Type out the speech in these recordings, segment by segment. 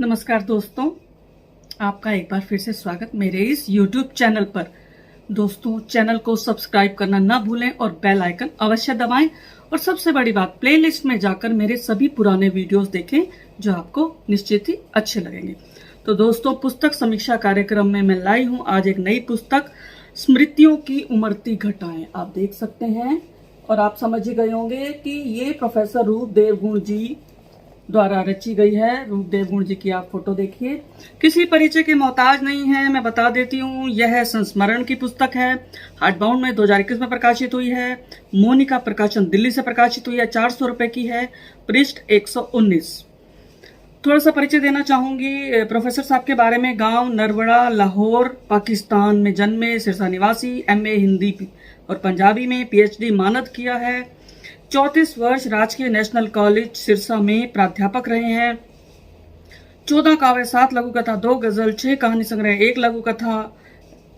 नमस्कार दोस्तों, आपका एक बार फिर से स्वागत मेरे इस YouTube चैनल पर। दोस्तों, चैनल को सब्सक्राइब करना ना भूलें और बेल आइकन अवश्य दबाएं। और सबसे बड़ी बात, प्लेलिस्ट में जाकर मेरे सभी पुराने वीडियोस देखें जो आपको निश्चित ही अच्छे लगेंगे। तो दोस्तों, पुस्तक समीक्षा कार्यक्रम में मैं लाई हूँ आज एक नई पुस्तक, स्मृतियों की उमड़ती घटाएं। आप देख सकते हैं और आप समझ ही गए होंगे कि ये प्रोफेसर रूपदेव गुण जी द्वारा रची गई है। रूपदेव गुण जी की आप फोटो देखिए। किसी परिचय के मोहताज नहीं है, मैं बता देती हूँ। यह संस्मरण की पुस्तक है। हार्डबाउंड में 2021 में प्रकाशित हुई है। मोनिका प्रकाशन दिल्ली से प्रकाशित हुई है। 400 रुपए की है। पृष्ठ 119। थोड़ा सा परिचय देना चाहूंगी प्रोफेसर साहब के बारे में। गांव नरवड़ा, लाहौर, पाकिस्तान में जन्मे, सिरसा निवासी। MA हिंदी और पंजाबी में, PhD मानद किया है। 34 वर्ष राजकीय नेशनल कॉलेज सिरसा में प्राध्यापक रहे हैं। 14 काव्य, 7 लघु कथा, 2 गजल, 6 कहानी संग्रह, 1 लघु कथा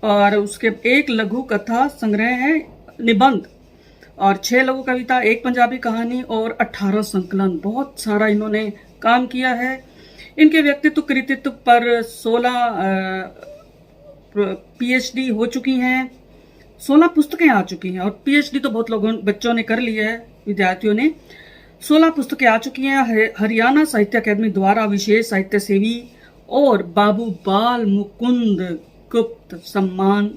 और उसके 1 लघु कथा संग्रह है निबंध और 6 लघु कविता, 1 पंजाबी कहानी और 18 संकलन। बहुत सारा इन्होंने काम किया है। इनके व्यक्तित्व कृतित्व पर 16 PhD हो चुकी हैं। 16 पुस्तकें आ चुकी हैं और PhD तो बहुत लोगों बच्चों ने कर लिया है, विद्यार्थियों ने। 16 पुस्तकें आ चुकी हैं। हरियाणा साहित्य अकादमी द्वारा विशेष साहित्य सेवी और बाबू बाल मुकुंद गुप्त सम्मान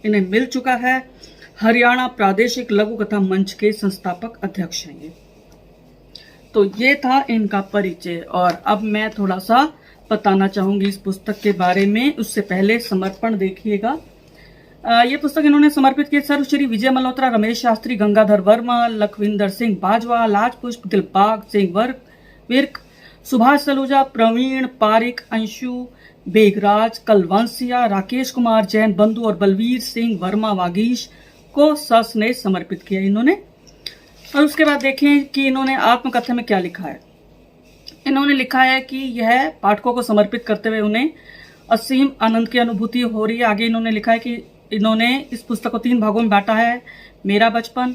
इन्हें मिल चुका है। हरियाणा प्रादेशिक लघु कथा मंच के संस्थापक अध्यक्ष हैं ये। तो ये था इनका परिचय और अब मैं थोड़ा सा बताना चाहूंगी इस पुस्तक के बारे में। उससे पहले समर्पण देखिएगा। ये पुस्तक इन्होंने समर्पित की सर्वश्री विजय मल्होत्रा, रमेश शास्त्री, गंगाधर वर्मा, लखविंदर सिंह बाजवा, लाजपुष्प, दिलबाग सिंह विर्क, सुभाष सलूजा, प्रवीण पारिक, अंशु बेगराज, कलवंसिया, राकेश कुमार जैन बंधु और बलवीर सिंह वर्मा वागीश को सस्नेह समर्पित किया इन्होंने। और उसके बाद देखें कि इन्होंने आत्मकथा में क्या लिखा है। इन्होंने लिखा है कि यह पाठकों को समर्पित करते हुए उन्हें असीम आनंद की अनुभूति हो रही है। आगे इन्होंने लिखा है कि इन्होंने इस पुस्तक को 3 भागों में बांटा है। मेरा बचपन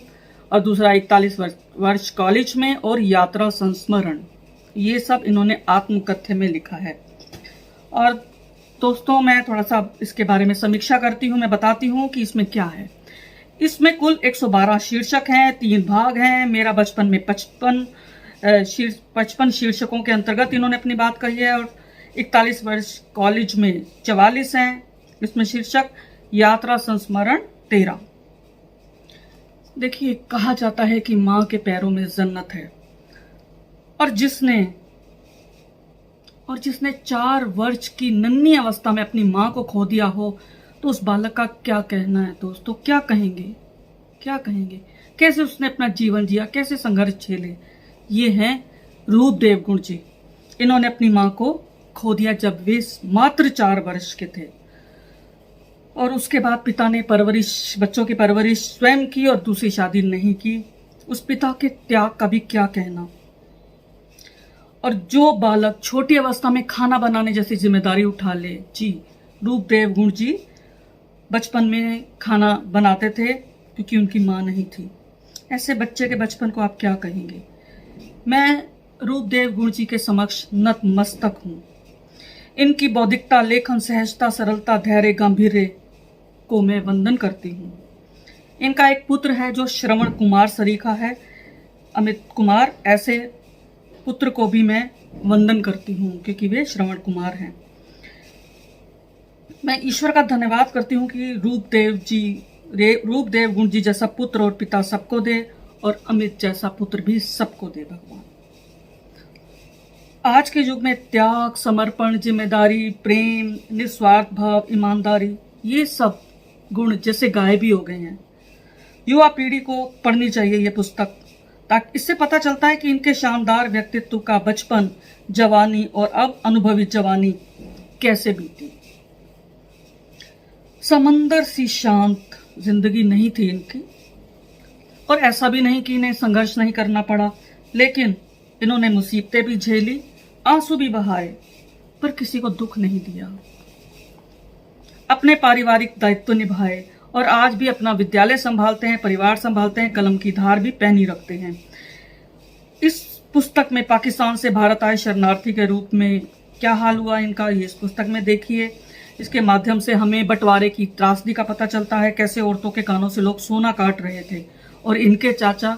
और दूसरा 41 वर्ष कॉलेज में और यात्रा संस्मरण। ये सब इन्होंने आत्मकथ्य में लिखा है। और दोस्तों, मैं थोड़ा सा इसके बारे में समीक्षा करती हूँ। मैं बताती हूँ कि इसमें क्या है। इसमें कुल 112 शीर्षक हैं, 3 भाग हैं। मेरा बचपन में 55 शीर्षकों के अंतर्गत इन्होंने अपनी बात कही है और 41 वर्ष कॉलेज में 44 हैं इसमें शीर्षक। यात्रा संस्मरण 13। देखिए, कहा जाता है कि मां के पैरों में जन्नत है और जिसने 4 वर्ष की नन्ही अवस्था में अपनी मां को खो दिया हो तो उस बालक का क्या कहना है दोस्तों। क्या कहेंगे कैसे उसने अपना जीवन जिया, कैसे संघर्ष झेले। ये हैं रूपदेव गुण जी। इन्होंने अपनी मां को खो दिया जब वे मात्र 4 वर्ष के थे और उसके बाद पिता ने बच्चों की परवरिश स्वयं की और दूसरी शादी नहीं की। उस पिता के त्याग का भी क्या कहना। और जो बालक छोटी अवस्था में खाना बनाने जैसी जिम्मेदारी उठा ले, जी रूपदेव गुण जी बचपन में खाना बनाते थे क्योंकि उनकी मां नहीं थी। ऐसे बच्चे के बचपन को आप क्या कहेंगे। मैं रूपदेव गुण जी के समक्ष नतमस्तक हूं। इनकी बौद्धिकता, लेखन, सहजता, सरलता, धैर्य, गांभीर्य को मैं वंदन करती हूँ। इनका एक पुत्र है जो श्रवण कुमार सरीखा है, अमित कुमार। ऐसे पुत्र को भी मैं वंदन करती हूँ क्योंकि वे श्रवण कुमार हैं। मैं ईश्वर का धन्यवाद करती हूँ कि रूपदेव गुण जी जैसा पुत्र और पिता सबको दे और अमित जैसा पुत्र भी सबको दे भगवान। आज के युग में त्याग, समर्पण, जिम्मेदारी, प्रेम, निस्वार्थ भाव, ईमानदारी, ये सब गुण जैसे गायब ही हो गए हैं। युवा पीढ़ी को पढ़नी चाहिए ये पुस्तक, ताकि इससे पता चलता है कि इनके शानदार व्यक्तित्व का बचपन, जवानी और अब अनुभवी जवानी कैसे बीती। समंदर सी शांत जिंदगी नहीं थी इनकी और ऐसा भी नहीं कि इन्हें संघर्ष नहीं करना पड़ा, लेकिन इन्होंने मुसीबतें भी झेली, आंसू भी बहाए, पर किसी को दुख नहीं दिया। अपने पारिवारिक दायित्व निभाए और आज भी अपना विद्यालय संभालते हैं, परिवार संभालते हैं, कलम की धार भी पहनी रखते हैं। इस पुस्तक में पाकिस्तान से भारत आए शरणार्थी के रूप में क्या हाल हुआ इनका, ये इस पुस्तक में देखिए। इसके माध्यम से हमें बंटवारे की त्रासदी का पता चलता है, कैसे औरतों के कानों से लोग सोना काट रहे थे और इनके चाचा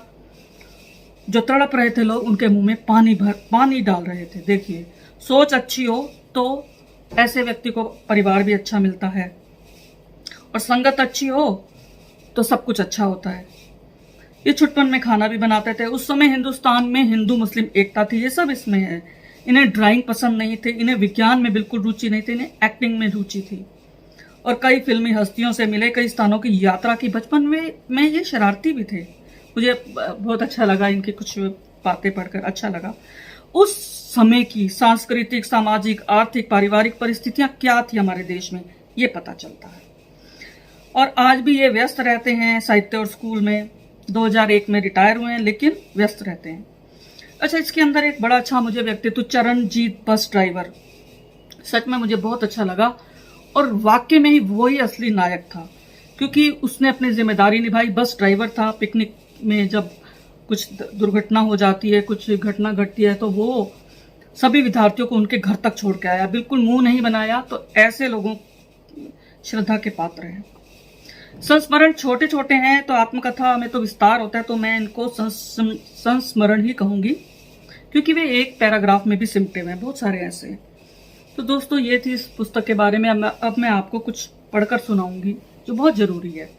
जो तड़प रहे थे लोग, उनके मुंह में पानी डाल रहे थे। देखिए, सोच अच्छी हो तो ऐसे व्यक्ति को परिवार भी अच्छा मिलता है, और संगत अच्छी हो तो सब कुछ अच्छा होता है। ये छुटपन में खाना भी बनाते थे। उस समय हिंदुस्तान में हिंदू मुस्लिम एकता थी, ये सब इसमें है। इन्हें ड्राइंग पसंद नहीं थे, इन्हें विज्ञान में बिल्कुल रुचि नहीं थी, इन्हें एक्टिंग में रुचि थी। और कई फिल्मी हस्तियों से मिले, कई स्थानों की यात्रा की। बचपन में ये शरारती भी थे। मुझे बहुत अच्छा लगा, इनकी कुछ बातें पढ़कर अच्छा लगा। उस समय की सांस्कृतिक, सामाजिक, आर्थिक, पारिवारिक परिस्थितियां क्या थी हमारे देश में, ये पता चलता है। और आज भी ये व्यस्त रहते हैं साहित्य और स्कूल में। 2001 में रिटायर हुए हैं, लेकिन व्यस्त रहते हैं। अच्छा, इसके अंदर एक बड़ा अच्छा मुझे व्यक्तित्व, चरणजीत बस ड्राइवर, सच में मुझे बहुत अच्छा लगा। और वाकई में ही वही असली नायक था, क्योंकि उसने अपनी जिम्मेदारी निभाई। बस ड्राइवर था। पिकनिक में जब कुछ दुर्घटना हो जाती है, कुछ घटना घटती है, तो वो सभी विद्यार्थियों को उनके घर तक छोड़ के आया, बिल्कुल मुंह नहीं बनाया। तो ऐसे लोगों श्रद्धा के पात्र हैं। संस्मरण छोटे छोटे हैं, तो आत्मकथा में तो विस्तार होता है, तो मैं इनको संस्मरण ही कहूंगी, क्योंकि वे एक पैराग्राफ में भी सिमटे हुए हैं, बहुत सारे ऐसे। तो दोस्तों, ये थी इस पुस्तक के बारे में। अब मैं आपको कुछ पढ़कर सुनाऊंगी जो बहुत जरूरी है।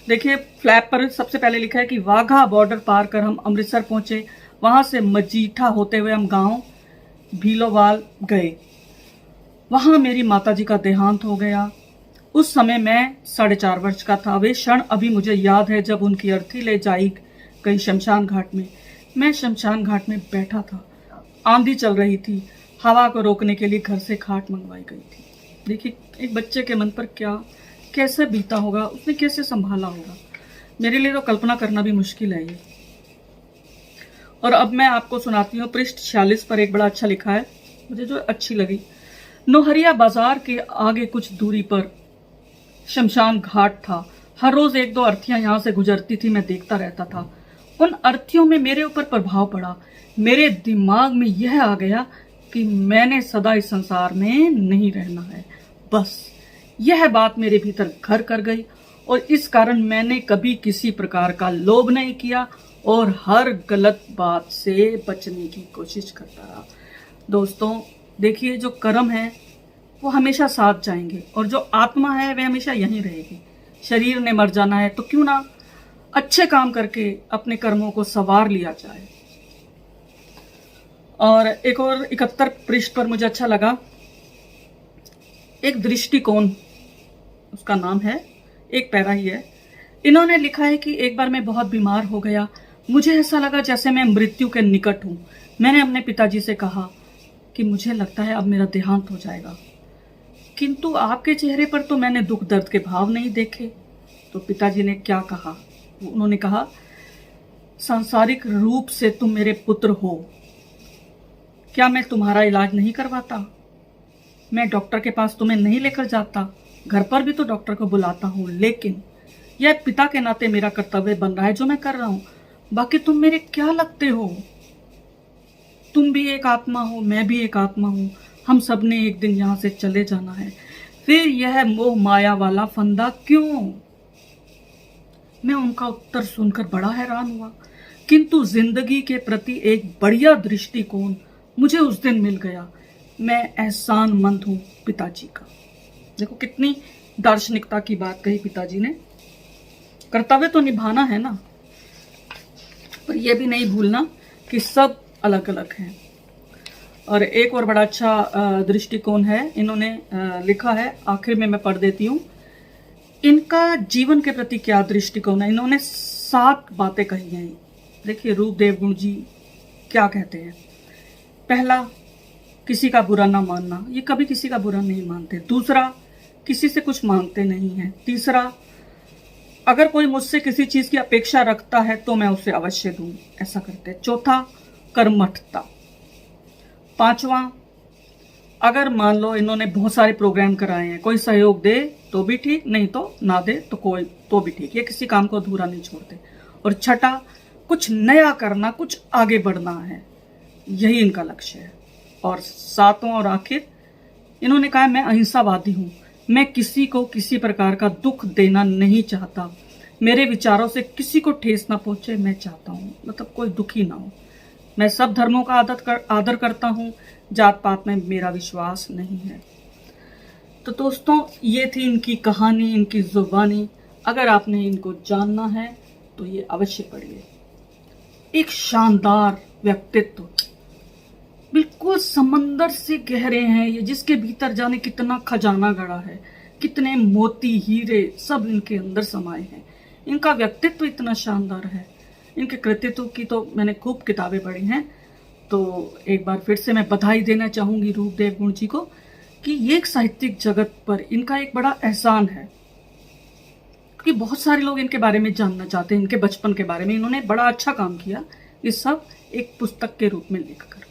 देखिए, फ्लैप पर सबसे पहले लिखा है कि वाघा बॉर्डर पार कर हम अमृतसर पहुंचे। वहां से मजीठा होते हुए हम गांव भीलोवाल गए। वहां मेरी माताजी का देहांत हो गया। उस समय मैं 4.5 वर्ष का था। वे क्षण अभी मुझे याद है जब उनकी अर्थी ले जाई गई शमशान घाट में। मैं शमशान घाट में बैठा था। आंधी चल रही थी। हवा को रोकने के लिए घर से खाट मंगवाई गई थी। देखिए, एक बच्चे के मन पर कैसे बीता होगा, उसने कैसे संभाला होगा। मेरे लिए तो कल्पना करना भी मुश्किल है ये। और अब मैं आपको सुनाती हूँ। पृष्ठ 46 पर एक बड़ा अच्छा लिखा है, मुझे जो अच्छी लगी। नोहरिया बाजार के आगे कुछ दूरी पर शमशान घाट था। हर रोज 1-2 अर्थियां यहां से गुजरती थी, मैं देखता रहता था। उन अर्थियों में मेरे ऊपर प्रभाव पड़ा। मेरे दिमाग में यह आ गया कि मैंने सदा इस संसार में नहीं रहना है। बस यह बात मेरे भीतर घर कर गई, और इस कारण मैंने कभी किसी प्रकार का लोभ नहीं किया और हर गलत बात से बचने की कोशिश करता रहा। दोस्तों, देखिए, जो कर्म है वो हमेशा साथ जाएंगे, और जो आत्मा है वह हमेशा यहीं रहेगी। शरीर ने मर जाना है तो क्यों ना अच्छे काम करके अपने कर्मों को संवार लिया जाए। और एक और 71 पृष्ठ पर मुझे अच्छा लगा, एक दृष्टिकोण उसका नाम है, एक पैरा ही है। इन्होंने लिखा है कि एक बार मैं बहुत बीमार हो गया। मुझे ऐसा लगा जैसे मैं मृत्यु के निकट हूं। मैंने अपने पिताजी से कहा कि मुझे लगता है अब मेरा देहांत हो जाएगा, किंतु आपके चेहरे पर तो मैंने दुख दर्द के भाव नहीं देखे। तो पिताजी ने क्या कहा? उन्होंने कहा, सांसारिक रूप से तुम मेरे पुत्र हो, क्या मैं तुम्हारा इलाज नहीं करवाता? मैं डॉक्टर के पास तुम्हें नहीं लेकर जाता, घर पर भी तो डॉक्टर को बुलाता हूं, लेकिन यह पिता के नाते मेरा कर्तव्य बन रहा है जो मैं कर रहा हूं। बाकी तुम मेरे क्या लगते हो? तुम भी एक आत्मा हो, मैं भी एक आत्मा हूं। हम सब ने एक दिन यहां से चले जाना है। फिर यह मोह माया वाला फंदा क्यों? मैं उनका उत्तर सुनकर बड़ा हैरान हुआ, किंतु जिंदगी के प्रति एक बढ़िया दृष्टिकोण मुझे उस दिन मिल गया। मैं एहसानमंद हूं पिताजी का। देखो, कितनी दार्शनिकता की बात कही पिताजी ने। कर्तव्य तो निभाना है ना, पर यह भी नहीं भूलना कि सब अलग अलग हैं। और एक और बड़ा अच्छा दृष्टिकोण है, इन्होंने लिखा है, आखिर में मैं पढ़ देती हूँ। इनका जीवन के प्रति क्या दृष्टिकोण है। इन्होंने 7 बातें कही हैं। देखिए, रूपदेव गुण जी क्या कहते हैं। पहला, किसी का बुरा ना मानना, ये कभी किसी का बुरा नहीं मानते। दूसरा, किसी से कुछ मांगते नहीं हैं। तीसरा, अगर कोई मुझसे किसी चीज की अपेक्षा रखता है तो मैं उसे अवश्य दूं, ऐसा करते। चौथा, कर्मठता। 5वां, अगर मान लो इन्होंने बहुत सारे प्रोग्राम कराए हैं, कोई सहयोग दे तो भी ठीक, नहीं तो ना दे तो भी ठीक, ये किसी काम को अधूरा नहीं छोड़ते। और छठा, कुछ नया करना, कुछ आगे बढ़ना है। यही इनका लक्ष्य है। और सातों और आखिर इन्होंने कहा मैं अहिंसावादी हूँ, मैं किसी को किसी प्रकार का दुख देना नहीं चाहता, मेरे विचारों से किसी को ठेस ना पहुंचे, मैं चाहता हूँ मतलब कोई दुखी ना हो, मैं सब धर्मों का आदर करता हूँ, जात पात में मेरा विश्वास नहीं है। तो दोस्तों ये थी इनकी कहानी, इनकी जुबानी। अगर आपने इनको जानना है तो ये अवश्य पढ़िए। एक शानदार व्यक्तित्व, बिल्कुल समंदर से गहरे हैं ये, जिसके भीतर जाने कितना खजाना गड़ा है, कितने मोती हीरे सब इनके अंदर समाये हैं। इनका व्यक्तित्व इतना शानदार है, इनके कृतित्व की तो मैंने खूब किताबें पढ़ी हैं। तो एक बार फिर से मैं बधाई देना चाहूंगी रूपदेव गुण जी को कि ये एक साहित्यिक जगत पर इनका एक बड़ा एहसान है, क्योंकि बहुत सारे लोग इनके बारे में जानना चाहते हैं, इनके बचपन के बारे में। इन्होंने बड़ा अच्छा काम किया, ये सब एक पुस्तक के रूप में लिखकर।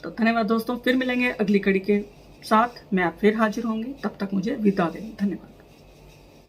तो धन्यवाद दोस्तों, फिर मिलेंगे अगली कड़ी के साथ। मैं आप फिर हाजिर होंगी, तब तक मुझे विदा दें। धन्यवाद।